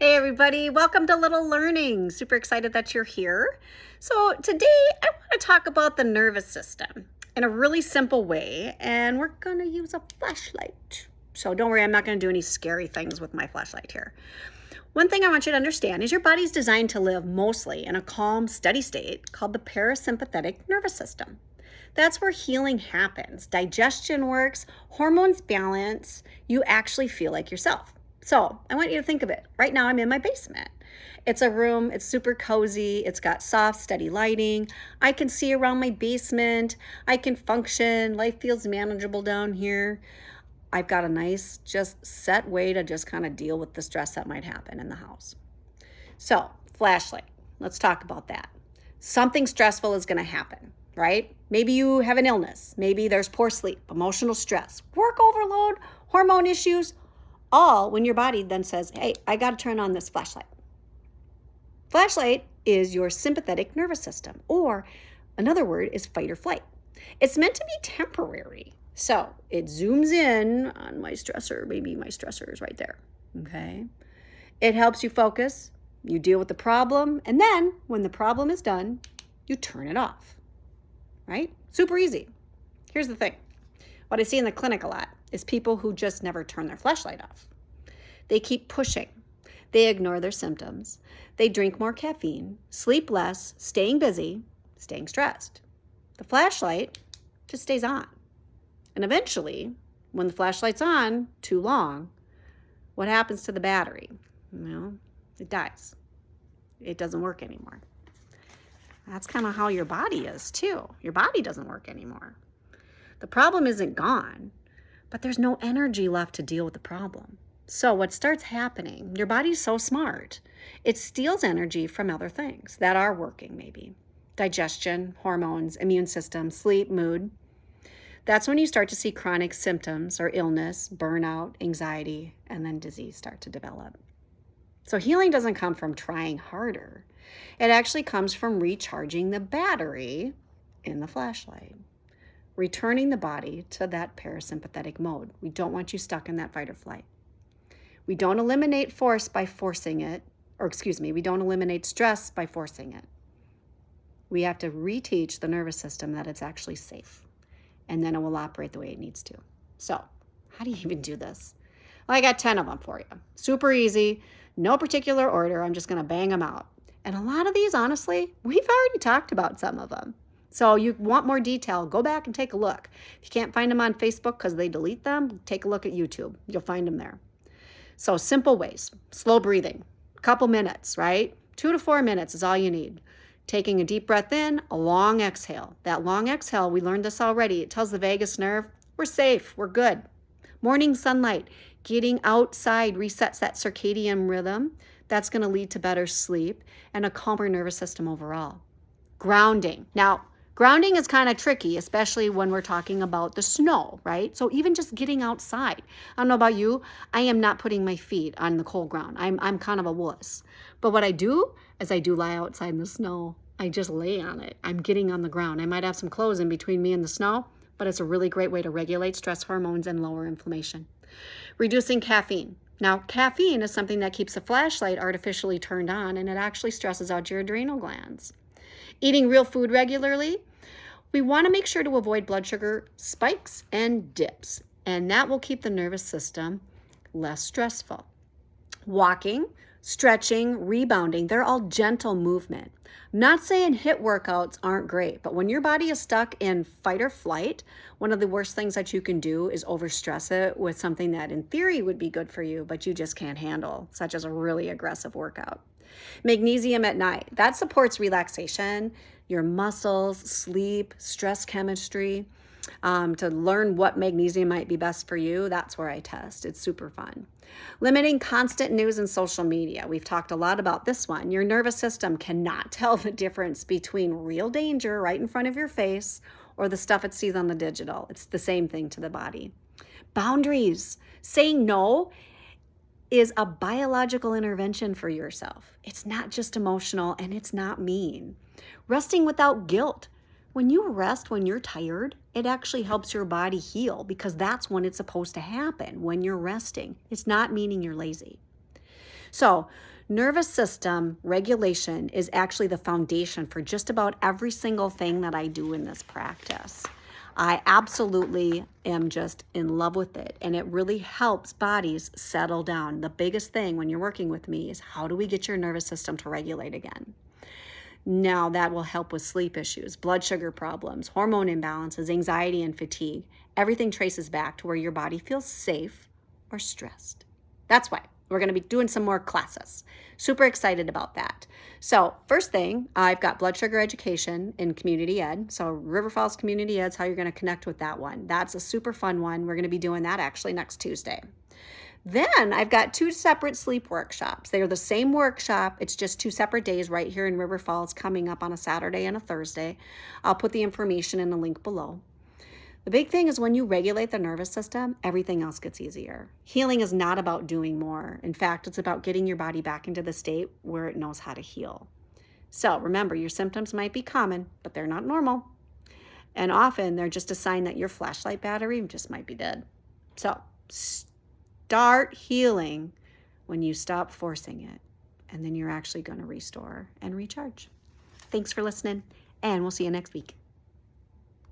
Hey everybody, welcome to Little Learning. Super excited that you're here. So today I want to talk about the nervous system in a really simple way, and we're going to use a flashlight. So don't worry, I'm not going to do any scary things with my flashlight here. One thing I want you to understand is your body's designed to live mostly in a calm, steady state called the parasympathetic nervous system. That's where healing happens, digestion works, hormones balance, you actually feel like yourself. So I want you to think of it. Right now I'm in my basement. It's a room, it's super cozy, it's got soft, steady lighting. I can see around my basement, I can function, life feels manageable down here. I've got a nice, just set way to just kind of deal with the stress that might happen in the house. So, flashlight, let's talk about that. Something stressful is gonna happen, right? Maybe you have an illness, maybe there's poor sleep, emotional stress, work overload, hormone issues, all when your body then says, hey, I got to turn on this flashlight. Flashlight is your sympathetic nervous system, or another word is fight or flight. It's meant to be temporary. So it zooms in on my stressor. Maybe my stressor is right there. Okay. It helps you focus. You deal with the problem. And then when the problem is done, you turn it off. Right? Super easy. Here's the thing. What I see in the clinic a lot is people who just never turn their flashlight off. They keep pushing. They ignore their symptoms. They drink more caffeine, sleep less, staying busy, staying stressed. The flashlight just stays on. And eventually, when the flashlight's on too long, what happens to the battery? Well, it dies. It doesn't work anymore. That's kind of how your body is too. Your body doesn't work anymore. The problem isn't gone, but there's no energy left to deal with the problem. So what starts happening, your body's so smart, it steals energy from other things that are working maybe. Digestion, hormones, immune system, sleep, mood. That's when you start to see chronic symptoms or illness, burnout, anxiety, and then disease start to develop. So healing doesn't come from trying harder. It actually comes from recharging the battery in the flashlight. Returning the body to that parasympathetic mode. We don't want you stuck in that fight or flight. We don't eliminate force by forcing it, we don't eliminate stress by forcing it. We have to reteach the nervous system that it's actually safe, and then it will operate the way it needs to. So, how do you even do this? Well, I got 10 of them for you. Super easy, no particular order. I'm just going to bang them out. And a lot of these, honestly, we've already talked about some of them. So you want more detail, go back and take a look. If you can't find them on Facebook because they delete them, take a look at YouTube. You'll find them there. So simple ways, slow breathing, a couple minutes, right? 2 to 4 minutes is all you need. Taking a deep breath in, a long exhale. That long exhale, we learned this already. It tells the vagus nerve, we're safe, we're good. Morning sunlight, getting outside resets that circadian rhythm. That's going to lead to better sleep and a calmer nervous system overall. Grounding. Now, grounding is kind of tricky, especially when we're talking about the snow, right? So even just getting outside. I don't know about you, I am not putting my feet on the cold ground. I'm kind of a wuss. But what I do is I do lie outside in the snow. I just lay on it. I'm getting on the ground. I might have some clothes in between me and the snow, but it's a really great way to regulate stress hormones and lower inflammation. Reducing caffeine. Now, caffeine is something that keeps the flashlight artificially turned on, and it actually stresses out your adrenal glands. Eating real food regularly. We want to make sure to avoid blood sugar spikes and dips, and that will keep the nervous system less stressful. Walking, stretching, rebounding, they're all gentle movement. Not saying HIIT workouts aren't great, but when your body is stuck in fight or flight, one of the worst things that you can do is overstress it with something that in theory would be good for you, but you just can't handle, such as a really aggressive workout. Magnesium at night, that supports relaxation, your muscles, sleep, stress chemistry. To learn what magnesium might be best for you, that's where I test. It's super fun. Limiting constant news and social media. We've talked a lot about this one. Your nervous system cannot tell the difference between real danger right in front of your face or the stuff it sees on the digital. It's the same thing to the body. Boundaries. Saying no is a biological intervention for yourself. It's not just emotional, and it's not mean. Resting without guilt. When you rest when you're tired, it actually helps your body heal because that's when it's supposed to happen, when you're resting. It's not meaning you're lazy. So nervous system regulation is actually the foundation for just about every single thing that I do in this practice. I absolutely am just in love with it, and it really helps bodies settle down. The biggest thing when you're working with me is how do we get your nervous system to regulate again? Now that will help with sleep issues, blood sugar problems, hormone imbalances, anxiety, and fatigue. Everything traces back to where your body feels safe or stressed. That's why we're going to be doing some more classes. Super excited about that. So first thing, I've got blood sugar education in community ed. So River Falls Community Ed is how you're going to connect with that one. That's a super fun one. We're going to be doing that actually next Tuesday. Then I've got 2 separate sleep workshops. They are the same workshop. It's just 2 separate days right here in River Falls coming up on a Saturday and a Thursday. I'll put the information in the link below. The big thing is when you regulate the nervous system, everything else gets easier. Healing is not about doing more. In fact, it's about getting your body back into the state where it knows how to heal. So remember, your symptoms might be common, but they're not normal. And often they're just a sign that your flashlight battery just might be dead. So start healing when you stop forcing it, and then you're actually going to restore and recharge. Thanks for listening, and we'll see you next week.